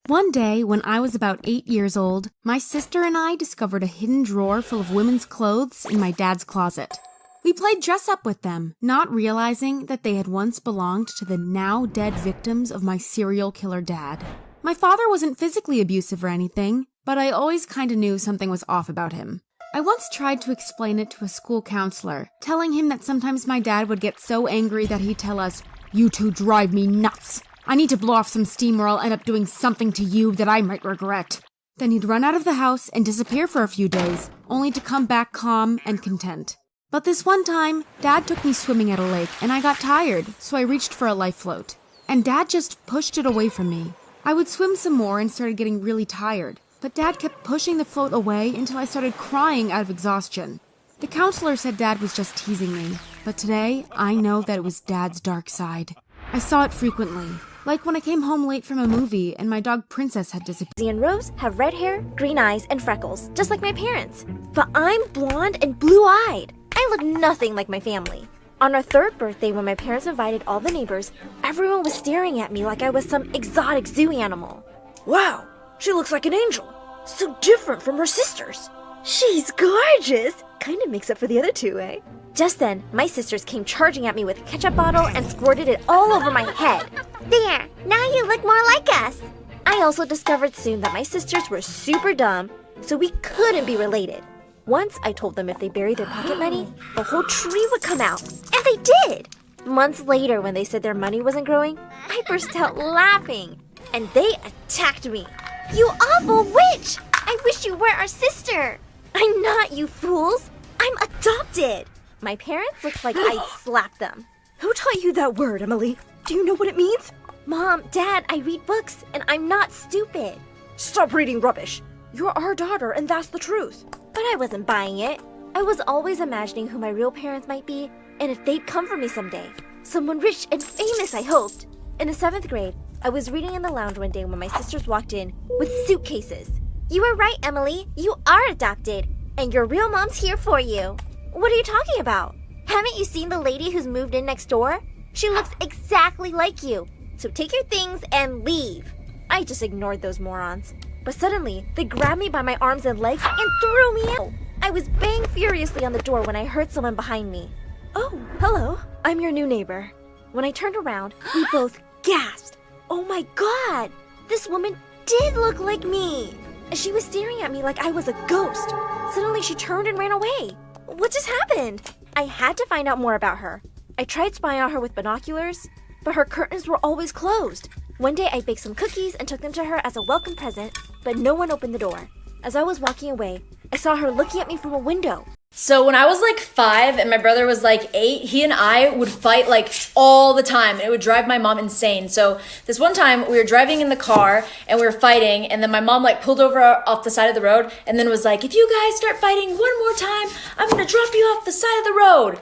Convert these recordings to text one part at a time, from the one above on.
One day, when I was about 8 years old, my sister and I discovered a hidden drawer full of women's clothes in my dad's closet. We played dress up with them, not realizing that they had once belonged to the now dead victims of my serial killer dad. My father wasn't physically abusive or anything, but I always kinda knew something was off about him. I once tried to explain it to a school counselor, telling him that sometimes my dad would get so angry that he'd tell us, "You two drive me nuts. I need to blow off some steam or I'll end up doing something to you that I might regret." Then he'd run out of the house and disappear for a few days, only to come back calm and content. But this one time, Dad took me swimming at a lake and I got tired, so I reached for a life float. And Dad just pushed it away from me. I would swim some more and started getting really tired, but Dad kept pushing the float away until I started crying out of exhaustion. The counselor said Dad was just teasing me, but today, I know that it was Dad's dark side. I saw it frequently. Like when I came home late from a movie and my dog Princess had disappeared. Lizzie and Rose have red hair, green eyes, and freckles, just like my parents. But I'm blonde and blue-eyed. I look nothing like my family. On our third birthday, when my parents invited all the neighbors, everyone was staring at me like I was some exotic zoo animal. Wow, she looks like an angel. So different from her sisters. She's gorgeous! Kinda makes up for the other two, eh? Just then, my sisters came charging at me with a ketchup bottle and squirted it all over my head. There, now you look more like us. I also discovered soon that my sisters were super dumb, so we couldn't be related. Once I told them if they buried their pocket money, a whole tree would come out, and they did! Months later, when they said their money wasn't growing, I burst out laughing, and they attacked me. You awful witch! I wish you were our sister! I'm not, you fools! I'm adopted! My parents looked like I'd slapped them. Who taught you that word, Emily? Do you know what it means? Mom, Dad, I read books, and I'm not stupid. Stop reading rubbish. You're our daughter, and that's the truth. But I wasn't buying it. I was always imagining who my real parents might be, and if they'd come for me someday. Someone rich and famous, I hoped. In the 7th grade, I was reading in the lounge one day when my sisters walked in with suitcases. You were right, Emily. You are adopted, and your real mom's here for you. What are you talking about? Haven't you seen the lady who's moved in next door? She looks exactly like you. So take your things and leave. I just ignored those morons. But suddenly, they grabbed me by my arms and legs and threw me out. I was banging furiously on the door when I heard someone behind me. Oh, hello. I'm your new neighbor. When I turned around, we both gasped. Oh my God! This woman did look like me! She was staring at me like I was a ghost. Suddenly, she turned and ran away. What just happened? I had to find out more about her. I tried spying on her with binoculars, but her curtains were always closed. One day, I baked some cookies and took them to her as a welcome present, but no one opened the door. As I was walking away, I saw her looking at me from a window. So when I was like 5 and my brother was like 8, he and I would fight like all the time. It would drive my mom insane. So this one time we were driving in the car and we were fighting, and then my mom like pulled over off the side of the road and then was like, "If you guys start fighting one more time, I'm gonna drop you off the side of the road."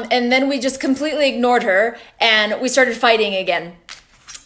And then we just completely ignored her and we started fighting again.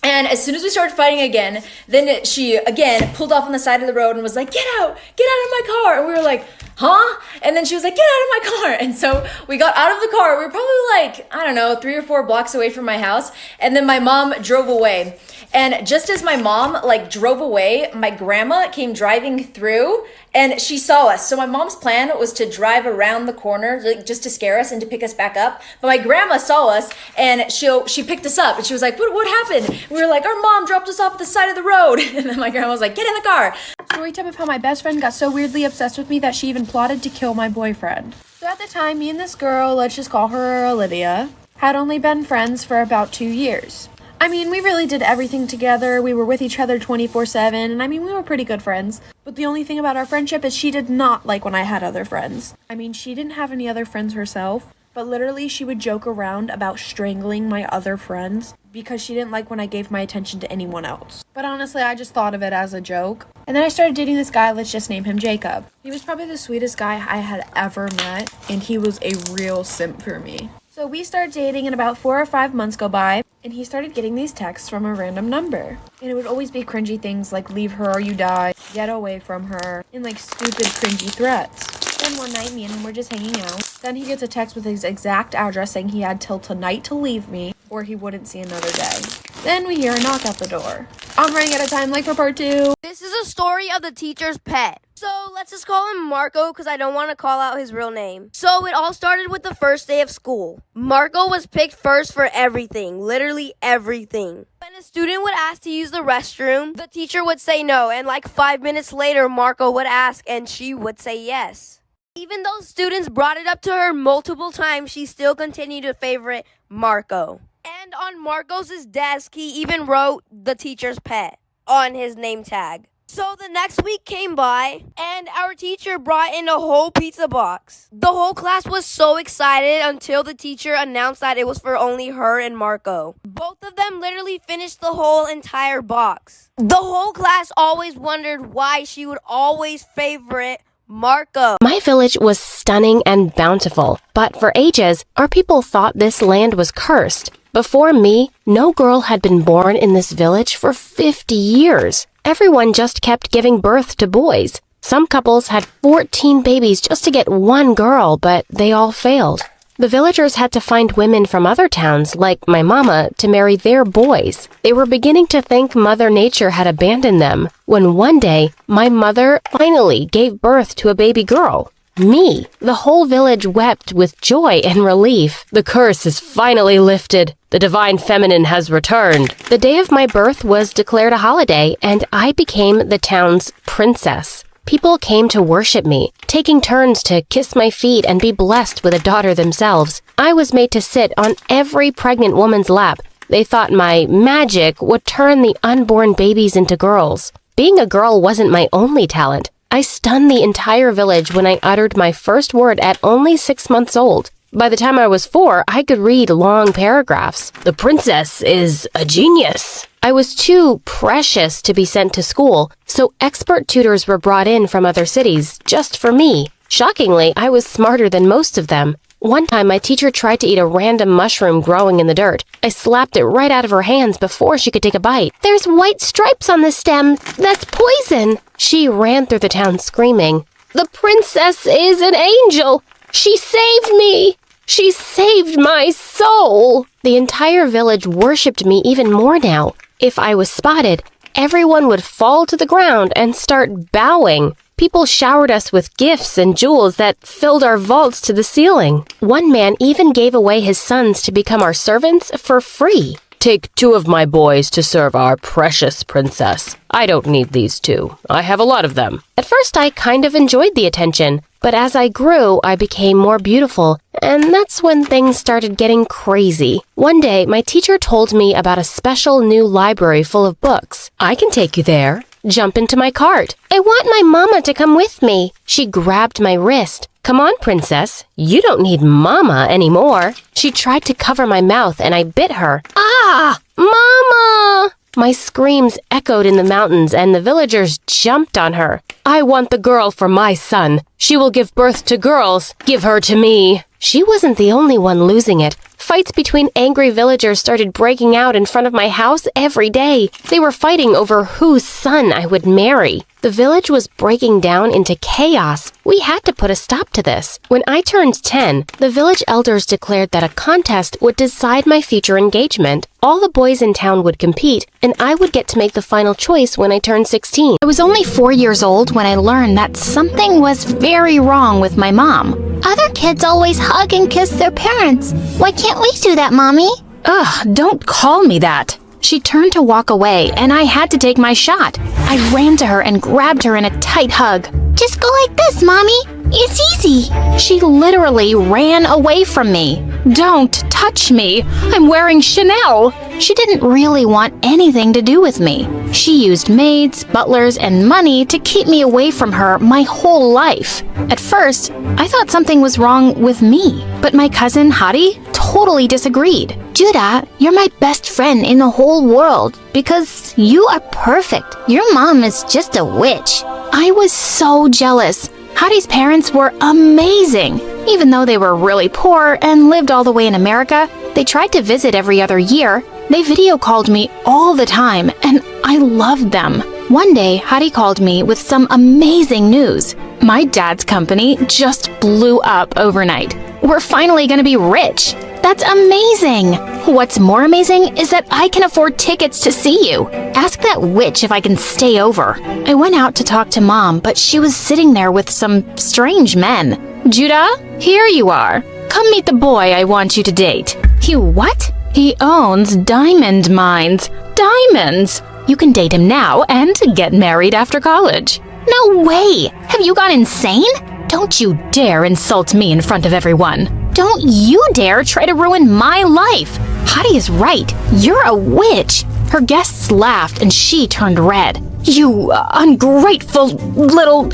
And as soon as we started fighting again, then she again pulled off on the side of the road and was like, get out of my car. And we were like, huh? And then she was like, get out of my car. And so we got out of the car. We were probably like, I don't know, 3 or 4 blocks away from my house. And then my mom drove away. And just as my mom like drove away, my grandma came driving through and she saw us. So my mom's plan was to drive around the corner like, just to scare us and to pick us back up. But my grandma saw us and she picked us up and she was like, what happened? And we were like, our mom dropped us off at the side of the road. And then my grandma was like, get in the car. Story time of how my best friend got so weirdly obsessed with me that she even plotted to kill my boyfriend. So at the time, me and this girl, let's just call her Olivia, had only been friends for about 2 years. I mean, we really did everything together. We were with each other 24/7, and I mean, we were pretty good friends. But the only thing about our friendship is she did not like when I had other friends. I mean, she didn't have any other friends herself, but literally she would joke around about strangling my other friends because she didn't like when I gave my attention to anyone else. But honestly, I just thought of it as a joke. And then I started dating this guy, let's just name him Jacob. He was probably the sweetest guy I had ever met, and he was a real simp for me. So we started dating and about 4 or 5 months go by, and he started getting these texts from a random number. And it would always be cringy things like leave her or you die, get away from her, and like stupid cringy threats. Then one night, me and him were just hanging out. Then he gets a text with his exact address saying he had till tonight to leave me or he wouldn't see another day. Then we hear a knock at the door. I'm running out of time, like for part 2. This is a story of the teacher's pet. So let's just call him Marco because I don't want to call out his real name. So it all started with the first day of school. Marco was picked first for everything, literally everything. When a student would ask to use the restroom, the teacher would say no, and like 5 minutes later, Marco would ask and she would say yes. Even though students brought it up to her multiple times, she still continued to favorite Marco. And on Marco's desk, he even wrote the teacher's pet on his name tag. So the next week came by, and our teacher brought in a whole pizza box. The whole class was so excited until the teacher announced that it was for only her and Marco. Both of them literally finished the whole entire box. The whole class always wondered why she would always favorite Marco. My village was stunning and bountiful, but for ages, our people thought this land was cursed. Before me, no girl had been born in this village for 50 years. Everyone just kept giving birth to boys. Some couples had 14 babies just to get one girl, but they all failed. The villagers had to find women from other towns, like my mama, to marry their boys. They were beginning to think Mother Nature had abandoned them, when one day, my mother finally gave birth to a baby girl. Me. The whole village wept with joy and relief. The curse is finally lifted. The divine feminine has returned. The day of my birth was declared a holiday, and I became the town's princess. People came to worship me, taking turns to kiss my feet and be blessed with a daughter themselves. I was made to sit on every pregnant woman's lap. They thought my magic would turn the unborn babies into girls. Being a girl wasn't my only talent. I stunned the entire village when I uttered my first word at only 6 months old. By the time I was 4, I could read long paragraphs. The princess is a genius. I was too precious to be sent to school, so expert tutors were brought in from other cities just for me. Shockingly, I was smarter than most of them. One time, my teacher tried to eat a random mushroom growing in the dirt. I slapped it right out of her hands before she could take a bite. "There's white stripes on the stem. That's poison." She ran through the town screaming, "The princess is an angel. She saved me. She saved my soul." The entire village worshipped me even more now. If I was spotted, everyone would fall to the ground and start bowing. People showered us with gifts and jewels that filled our vaults to the ceiling. One man even gave away his sons to become our servants for free. "Take 2 of my boys to serve our precious princess. I don't need these 2. I have a lot of them." At first, I kind of enjoyed the attention, but as I grew, I became more beautiful, and that's when things started getting crazy. One day, my teacher told me about a special new library full of books. "I can take you there. Jump into my cart." "I want my mama to come with me." She grabbed my wrist. "Come on, princess. You don't need mama anymore." She tried to cover my mouth and I bit her. "Ah! Mama!" My screams echoed in the mountains and the villagers jumped on her. "I want the girl for my son. She will give birth to girls. Give her to me." She wasn't the only one losing it. Fights between angry villagers started breaking out in front of my house every day. They were fighting over whose son I would marry. The village was breaking down into chaos. We had to put a stop to this. When I turned 10, the village elders declared that a contest would decide my future engagement. All the boys in town would compete, and I would get to make the final choice when I turned 16. I was only 4 years old when I learned that something was very wrong with my mom. Other kids always hug and kiss their parents. Why can't we do that, Mommy? Ugh, don't call me that. She turned to walk away, and I had to take my shot. I ran to her and grabbed her in a tight hug. Just go like this, Mommy. It's easy. She literally ran away from me. "Don't touch me. I'm wearing Chanel." She didn't really want anything to do with me. She used maids, butlers, and money to keep me away from her my whole life. At first, I thought something was wrong with me, but my cousin Hadi totally disagreed. Judah, you're my best friend in the whole world because you are perfect. Your mom is just a witch. I was so jealous. Hadi's parents were amazing. Even though they were really poor and lived all the way in America, they tried to visit every other year. They video called me all the time, and I loved them. One day, Hadi called me with some amazing news. My dad's company just blew up overnight. We're finally going to be rich. That's amazing! What's more amazing is that I can afford tickets to see you. Ask that witch if I can stay over. I went out to talk to Mom, but she was sitting there with some strange men. Judah, here you are. Come meet the boy I want you to date. You what? He owns diamond mines. Diamonds! You can date him now and get married after college. No way! Have you gone insane? Don't you dare insult me in front of everyone. Don't you dare try to ruin my life. Hadi is right. You're a witch. Her guests laughed and she turned red. You ungrateful little...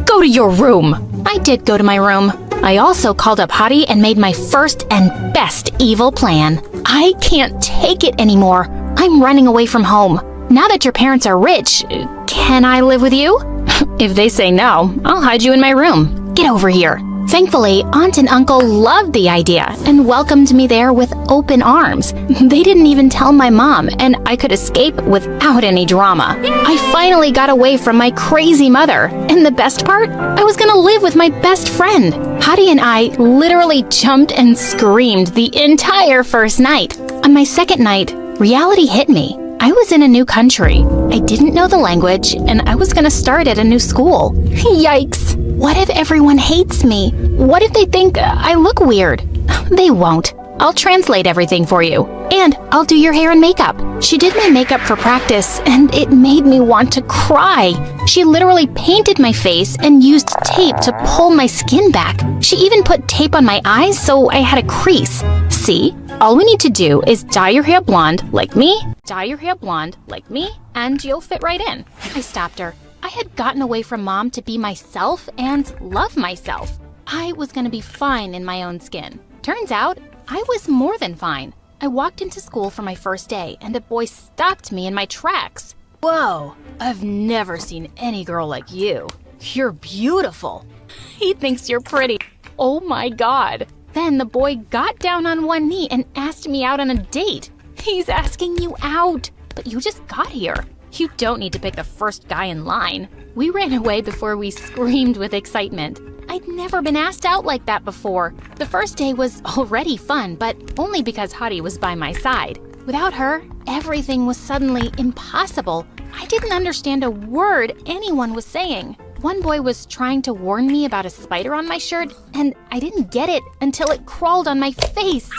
Go to your room. I did go to my room. I also called up Hadi and made my first and best evil plan. I can't take it anymore. I'm running away from home. Now that your parents are rich, can I live with you? If they say no, I'll hide you in my room. Get over here. Thankfully, Aunt and Uncle loved the idea and welcomed me there with open arms. They didn't even tell my mom, and I could escape without any drama. I finally got away from my crazy mother. And the best part? I was gonna live with my best friend. Hadi and I literally jumped and screamed the entire first night. On my second night, reality hit me. I was in a new country. I didn't know the language, and I was gonna start at a new school. Yikes! What if everyone hates me? What if they think I look weird? They won't. I'll translate everything for you. And I'll do your hair and makeup. She did my makeup for practice, and it made me want to cry. She literally painted my face and used tape to pull my skin back. She even put tape on my eyes so I had a crease. See? All we need to do is dye your hair blonde, like me, and you'll fit right in. I stopped her. I had gotten away from Mom to be myself and love myself. I was gonna be fine in my own skin. Turns out, I was more than fine. I walked into school for my first day, and a boy stopped me in my tracks. Whoa, I've never seen any girl like you. You're beautiful. He thinks you're pretty. Oh my God. Then the boy got down on one knee and asked me out on a date. He's asking you out, but you just got here. You don't need to pick the first guy in line. We ran away before we screamed with excitement. I'd never been asked out like that before. The first day was already fun, but only because Hadi was by my side. Without her, everything was suddenly impossible. I didn't understand a word anyone was saying. One boy was trying to warn me about a spider on my shirt, and I didn't get it until it crawled on my face.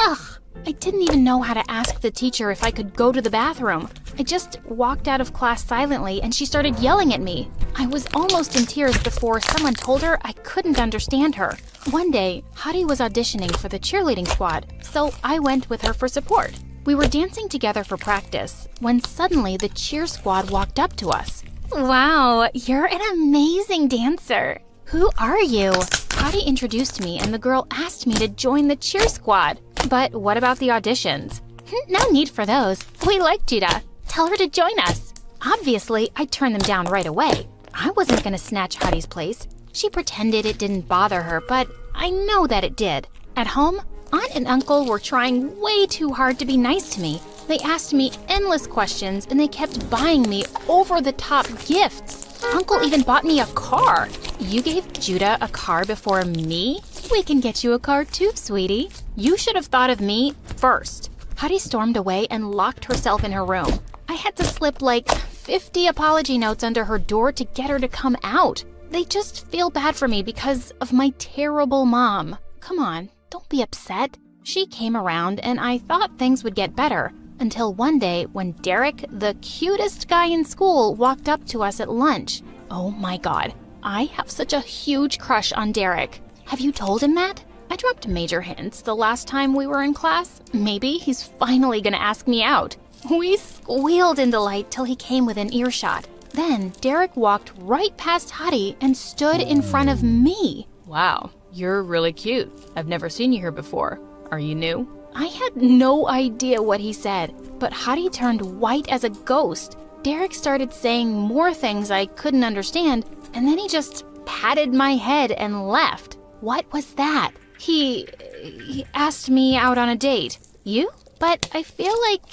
Ugh! I didn't even know how to ask the teacher if I could go to the bathroom. I just walked out of class silently and she started yelling at me. I was almost in tears before someone told her I couldn't understand her. One day, Hadi was auditioning for the cheerleading squad, so I went with her for support. We were dancing together for practice when suddenly the cheer squad walked up to us. Wow, you're an amazing dancer. Who are you? Hadi introduced me and the girl asked me to join the cheer squad. But what about the auditions? No need for those. We like Judah. Tell her to join us. Obviously, I turned them down right away. I wasn't gonna snatch Hadi's place. She pretended it didn't bother her, but I know that it did. At home, Aunt and Uncle were trying way too hard to be nice to me. They asked me endless questions and they kept buying me over-the-top gifts. Uncle even bought me a car. You gave Judah a car before me? We can get you a car too, sweetie. You should have thought of me first. Hadi stormed away and locked herself in her room. I had to slip like 50 apology notes under her door to get her to come out. They just feel bad for me because of my terrible mom. Come on, don't be upset. She came around and I thought things would get better. Until one day when Derek, the cutest guy in school, walked up to us at lunch. Oh my God, I have such a huge crush on Derek. Have you told him that? I dropped major hints the last time we were in class. Maybe he's finally gonna ask me out. We squealed in delight till he came within earshot. Then Derek walked right past Hadi and stood in front of me. Wow, you're really cute. I've never seen you here before. Are you new? I had no idea what he said, but Hadi turned white as a ghost. Derek started saying more things I couldn't understand, and then he just patted my head and left. What was that? He asked me out on a date. You? But I feel like